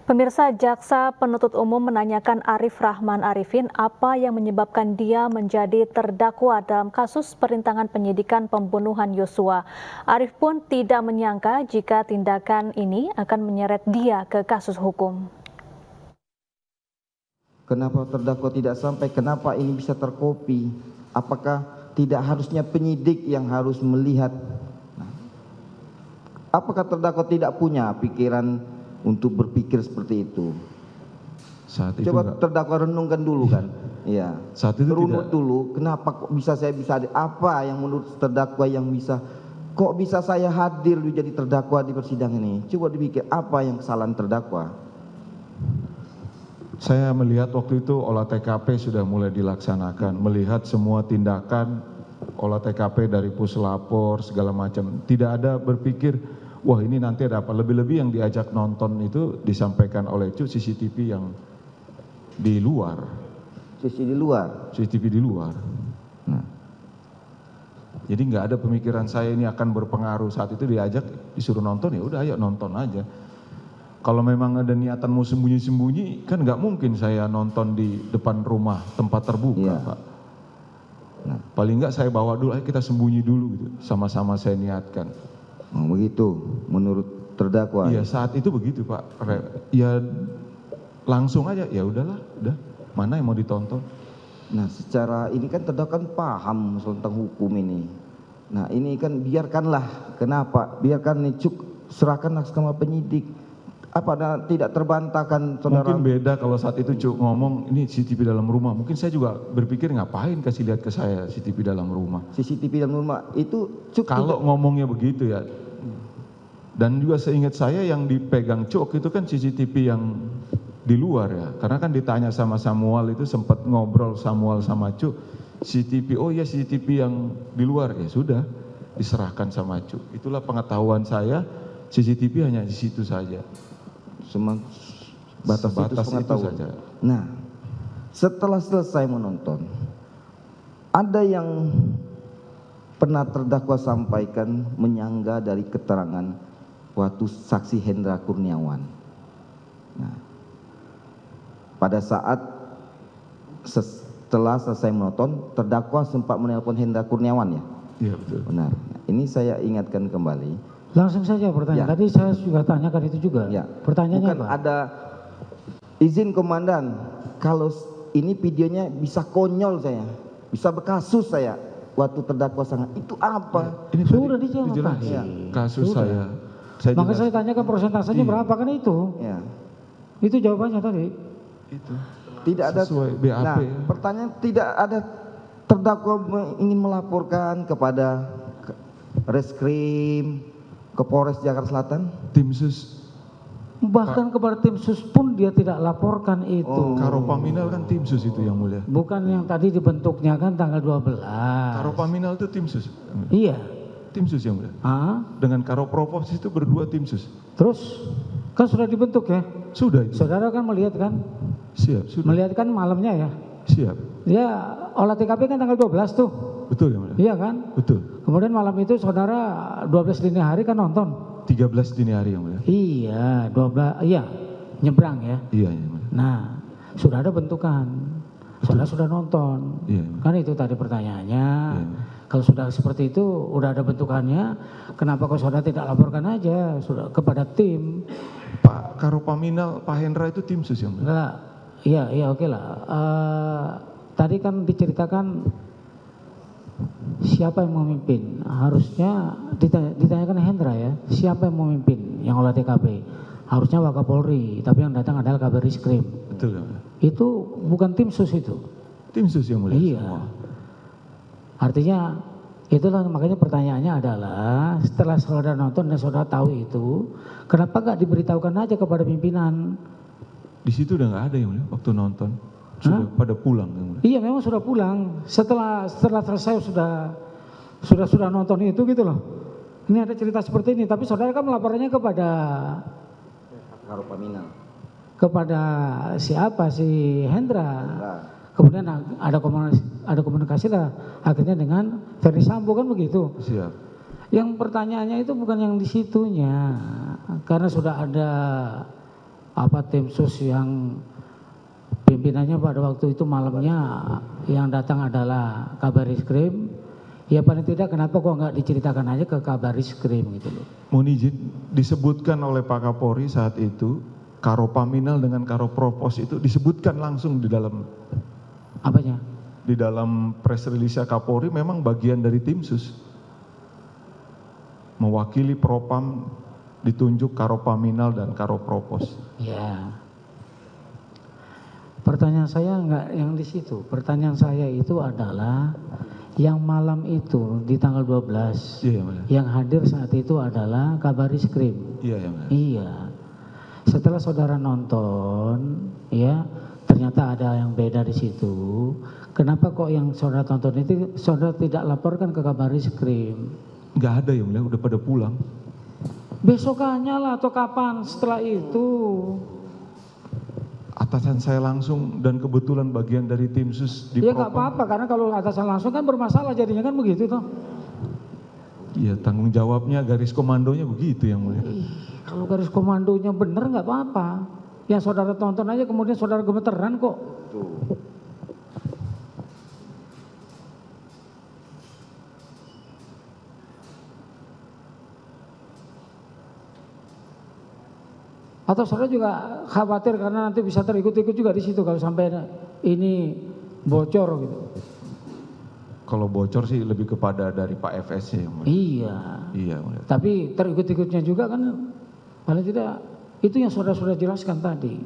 Pemirsa, Jaksa Penuntut Umum menanyakan Arif Rahman Arifin apa yang menyebabkan dia menjadi terdakwa dalam kasus perintangan penyidikan pembunuhan Yosua. Arif pun tidak menyangka jika tindakan ini akan menyeret dia ke kasus hukum. Kenapa terdakwa tidak sampai? Kenapa ini bisa terkopi? Apakah tidak harusnya penyidik yang harus melihat? Apakah terdakwa tidak punya pikiran untuk berpikir seperti itu? Saat itu coba terdakwa renungkan dulu kan. Iya. Saat itu runut dulu, kenapa kok bisa saya bisa apa yang menurut terdakwa yang bisa kok bisa saya hadir jadi terdakwa di persidangan ini? Coba dipikir apa yang kesalahan terdakwa. Saya melihat waktu itu olah TKP sudah mulai dilaksanakan, melihat semua tindakan olah TKP dari puslapor segala macam. Tidak ada berpikir, wah ini nanti ada apa. Lebih-lebih yang diajak nonton itu disampaikan oleh Cuk CCTV yang di luar. CCTV di luar. Nah. Jadi nggak ada pemikiran saya ini akan berpengaruh. Saat itu diajak disuruh nonton, ya udah ayo nonton aja. Kalau memang ada niatan mau sembunyi-sembunyi, kan nggak mungkin saya nonton di depan rumah tempat terbuka, Pak. Nah, paling nggak saya bawa dulu, ayo kita sembunyi dulu gitu. Sama-sama saya niatkan. Oh, begitu, menurut terdakwa. Iya, saat itu begitu, Pak. Ya langsung aja, ya udahlah, udah. Mana yang mau ditonton? Nah, secara ini kan terdakwa kan paham tentang hukum ini. Nah, ini kan biarkanlah, kenapa? Biarkan nih Cuk serahkan sama penyidik. Apa tidak terbantahkan saudara? Mungkin beda kalau saat itu Cuk ngomong ini CCTV dalam rumah. Mungkin saya juga berpikir ngapain kasih lihat ke saya CCTV dalam rumah. CCTV dalam rumah itu Cuk kalau ngomongnya begitu ya. Dan juga seingat saya yang dipegang Cuk itu kan CCTV yang di luar ya. Karena kan ditanya sama Samuel itu sempat ngobrol Samuel sama Cuk. CCTV, oh ya CCTV yang di luar. Ya sudah diserahkan sama Cuk. Itulah pengetahuan saya, CCTV hanya di situ saja. Batas itu saja. Nah, setelah selesai menonton, ada yang pernah terdakwa sampaikan menyangga dari keterangan waktu saksi Hendra Kurniawan. Nah, pada saat setelah selesai menonton, terdakwa sempat menelpon Hendra Kurniawan ya? Iya betul. Benar. Ini saya ingatkan kembali. Langsung saja pertanyaan. Ya. Tadi saya juga tanyakan itu juga. Ya. Pertanyaannya bukan apa? Ada izin komandan. Kalau ini videonya bisa konyol saya, bisa berkasus saya. Waktu terdakwa sangat itu apa? Ini sudah dijawab. Ya. Kasus sudah. saya. Maka saya tanyakan persentasenya berapa kan itu? Ya. Itu jawabannya tadi. Itu. Tidak ada. Sesuai BAP. Nah, pertanyaan tidak ada terdakwa ingin melaporkan kepada Reskrim ke Polres Jakarta Selatan? Tim sus. Bahkan kepada tim sus pun dia tidak laporkan itu. Oh, Karopaminal kan tim sus itu yang mulia. Bukan yang tadi dibentuknya kan tanggal 12. Karopaminal itu tim sus. Iya. Tim sus yang mulia. Dengan Karoprovos itu berdua tim sus. Terus kan sudah dibentuk ya? Sudah itu. Saudara kan melihat kan? Siap, sudah. Melihat kan malamnya ya? Siap. Ya, olah TKP kan tanggal 12 tuh. Betul ya mulia? Iya kan? Betul. Kemudian malam itu saudara 12 dini hari kan nonton? 13 dini hari yang mulia. Iya, 12, iya, nyebrang ya? Iya, yang mulia. Nah, sudah ada bentukan. Saudara sudah nonton. Iya. Kan itu tadi pertanyaannya. Iya. Kalau sudah seperti itu, udah ada bentukannya, kenapa kok saudara tidak laporkan aja sudah kepada tim? Pak Karopaminal, Pak Hendra itu tim sus yang mulia? Enggak, iya oke lah. Tadi kan diceritakan siapa yang memimpin, harusnya ditanyakan Hendra ya, siapa yang memimpin yang olah TKP, harusnya Wakapolri, tapi yang datang adalah Kabar Reskrim. Betul ya mulia? Itu bukan tim sus itu. Tim sus yang mulia? Iya. Semua. Artinya itulah makanya pertanyaannya adalah setelah saudara nonton dan saudara tahu itu, kenapa nggak diberitahukan aja kepada pimpinan? Di situ udah nggak ada yang mulia waktu nonton. Sudah pada pulang yang mulia? Iya memang sudah pulang. Setelah selesai sudah nonton itu gitu loh. Ini ada cerita seperti ini, tapi saudara kan melaporkannya kepada Karopaminal. Kepada siapa? Si Hendra. Kemudian ada komunikasi lah akhirnya dengan Ferdi Sambo kan begitu. Siap. Yang pertanyaannya itu bukan yang di situnya, karena sudah ada tim sus yang pimpinannya pada waktu itu malamnya yang datang adalah Kabarisskrim, ya paling tidak kenapa kok nggak diceritakan aja ke Kabarisskrim gitu loh. Mohon izin, disebutkan oleh Pak Kapolri saat itu, Karopaminal dengan Karopropos itu disebutkan langsung di dalam Apanya? di dalam press release Kapolri, memang bagian dari tim sus. Mewakili Propam ditunjuk Karopaminal dan Karopropos. Ya. Pertanyaan saya enggak yang di situ. Pertanyaan saya itu adalah yang malam itu di tanggal 12 Iya, yang mulia. yang hadir saat itu adalah Kabarisskrim. Iya, yang mulia. Iya. Setelah saudara nonton, ya ternyata ada yang beda di situ. Kenapa kok yang saudara tonton itu saudara tidak laporkan ke Kabarisskrim? Nggak ada yang mulia, udah pada pulang. Besokannya lah atau kapan setelah itu? Atasan saya langsung dan kebetulan bagian dari tim sus di Ya nggak Propam. apa-apa karena kalau atasan langsung kan bermasalah jadinya kan begitu toh. Iya, tanggung jawabnya garis komandonya begitu yang mulia. Kalau garis komandonya bener nggak apa-apa. Yang saudara tonton aja kemudian saudara gemeteran kok. Atau saudara juga khawatir karena nanti bisa terikut-ikut juga di situ kalau sampai ini bocor gitu. Kalau bocor sih lebih kepada dari Pak FS yang mulia. Iya. Iya, yang mulia. Tapi terikut-ikutnya juga kan paling tidak itu yang saudara jelaskan tadi.